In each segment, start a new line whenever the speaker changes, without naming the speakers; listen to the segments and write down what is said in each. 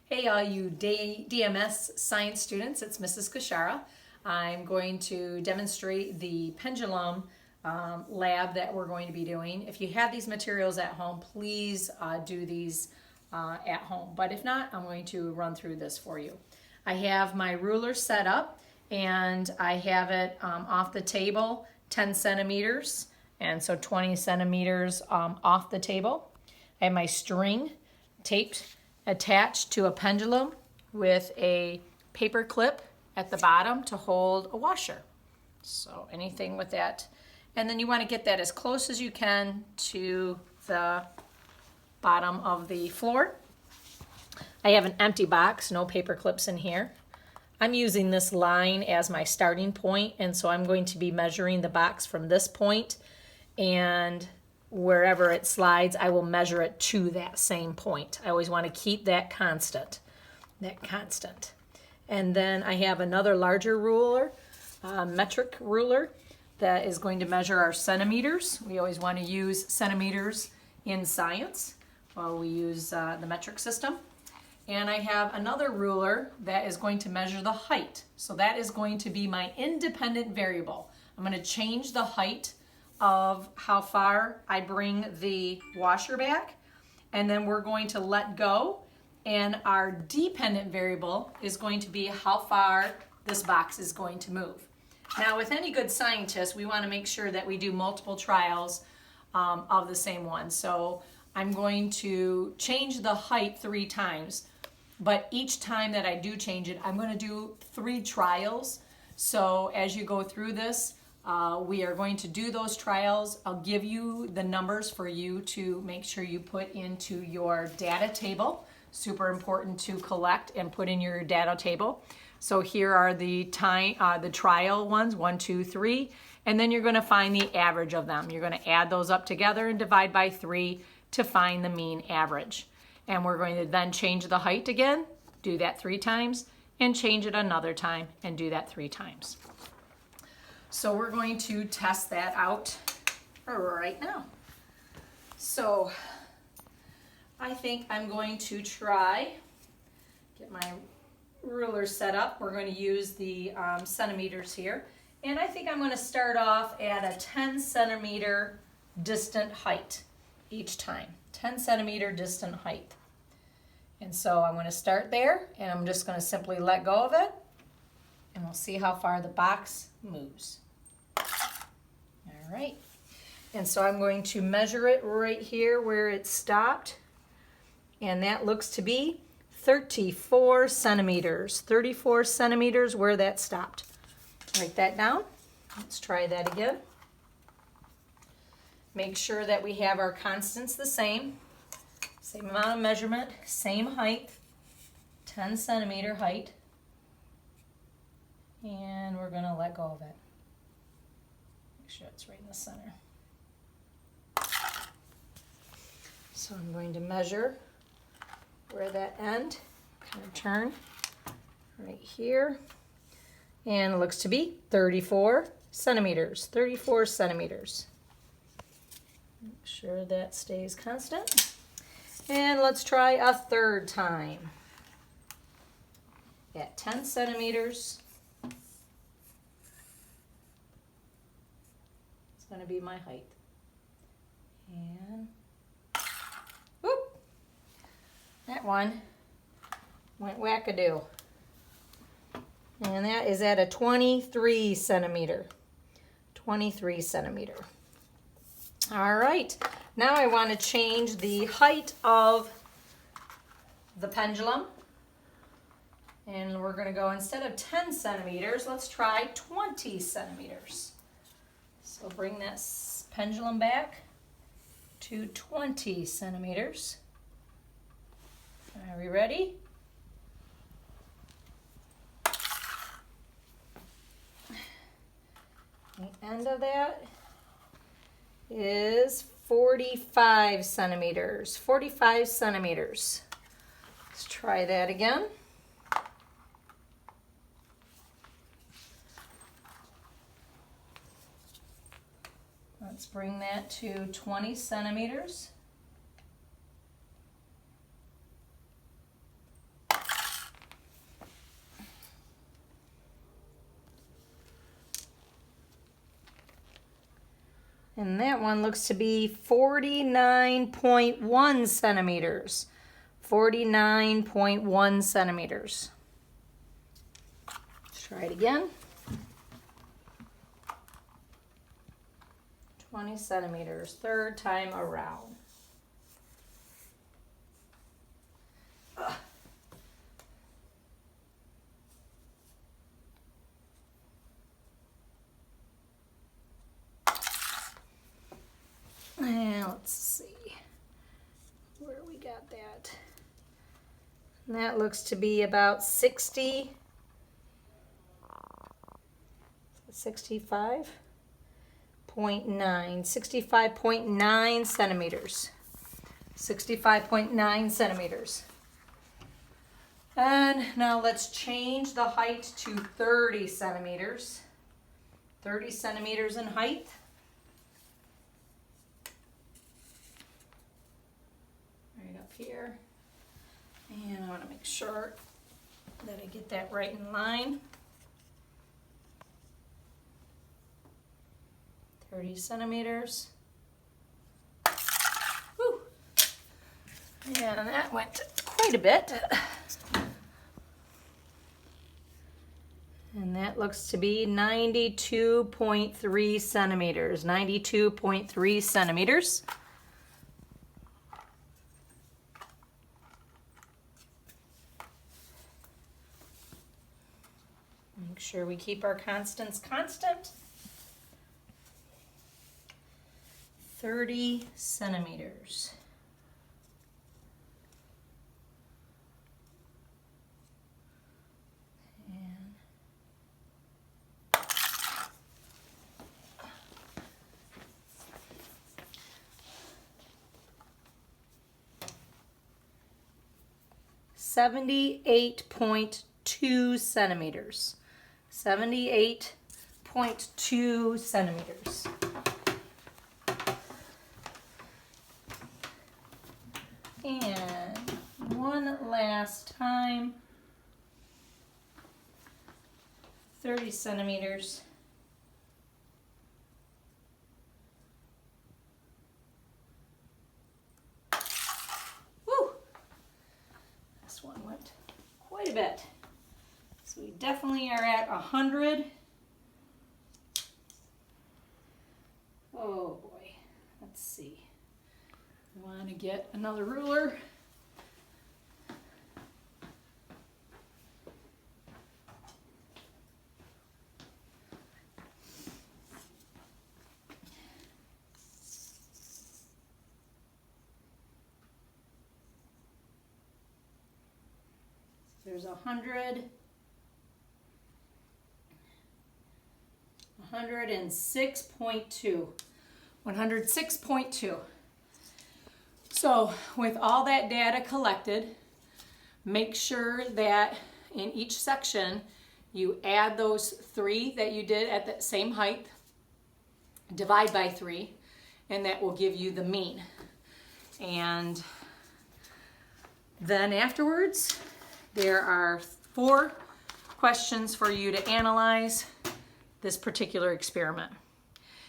Hey, all you DMS science students, it's Mrs. Kashara. I'm going to demonstrate the pendulum lab that we're going to be doing. If you have these materials at home, please do these at home. But if not, I'm going to run through this for you. I have my ruler set up and I have it off the table 10 centimeters, and so 20 centimeters off the table. I have my string taped attached to a pendulum with a paper clip at the bottom to hold a washer. So anything with that. And then you want to get that as close as you can to the bottom of the floor. I have an empty box, no paper clips in here. I'm using this line as my starting point, and so I'm going to be measuring the box from this point, and wherever it slides, I will measure it to that same point. I always want to keep that constant. And then I have another larger ruler, metric ruler, that is going to measure our centimeters. We always want to use centimeters in science while we use the metric system. And I have another ruler that is going to measure the height. So that is going to be my independent variable. I'm going to change the height of how far I bring the washer back, and then we're going to let go, and our dependent variable is going to be how far this box is going to move. Now, with any good scientist, we want to make sure that we do multiple trials of the same one. So I'm going to change the height 3 times, but each time that I do change it, I'm going to do 3 trials. So as you go through this, we are going to do those trials. I'll give you the numbers for you to make sure you put into your data table. Super important to collect and put in your data table. So here are the trial ones, 1, 2, 3, and then you're going to find the average of them. You're going to add those up together and divide by 3 to find the mean average. And we're going to then change the height again, do that 3 times, and change it another time and do that 3 times. So we're going to test that out right now. So I think I'm going to try, get my ruler set up. We're going to use the centimeters here. And I think I'm going to start off at a 10 centimeter distant height each time. 10 centimeter distant height. And so I'm going to start there, and I'm just going to simply let go of it, and we'll see how far the box moves. All right, and so I'm going to measure it right here where it stopped, and that looks to be 34 centimeters. 34 centimeters where that stopped. Write that down. Let's try that again. Make sure that we have our constants the same. Same amount of measurement, same height, 10 centimeter height. And we're going to let go of it. Make sure it's right in the center. So I'm going to measure where that end, kind of turn right here. And it looks to be 34 centimeters. 34 centimeters. Make sure that stays constant. And let's try a 3rd time. At 10 centimeters. It's going to be my height. And whoop! That one went wackadoo. And that is at a 23 centimeter. 23 centimeter. All right. Now I want to change the height of the pendulum. And we're going to go, instead of 10 centimeters, let's try 20 centimeters. So bring that pendulum back to 20 centimeters. Are we ready? The end of that is 45 centimeters. 45 centimeters. Let's try that again. Let's bring that to 20 centimeters. And that one looks to be 49.1 centimeters. 49.1 centimeters. Let's try it again. 20 centimeters, third time around. And let's see where we got that. And that looks to be about 65.9 centimeters. 65.9 centimeters. And now let's change the height to 30 centimeters. 30 centimeters in height. Right up here. And I want to make sure that I get that right in line. 30 centimeters. Woo. And that went quite a bit. And that looks to be 92.3 centimeters. 92.3 centimeters. Make sure we keep our constants constant. 30 centimeters. And 78.2 centimeters. 78.2 centimeters. And one last time. 30 centimeters. Woo! This one went quite a bit. So we definitely are at 100. Oh boy, let's see. We want to get another ruler. There's 100. 106.2. 106.2. So with all that data collected, make sure that in each section you add those 3 that you did at the same height, divide by 3, and that will give you the mean. And then afterwards, there are 4 questions for you to analyze this particular experiment.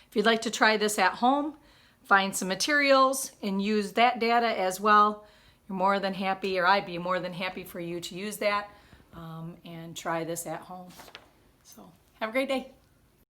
If you'd like to try this at home, find some materials and use that data as well, you're more than happy, or I'd be more than happy for you to use that and try this at home. So have a great day.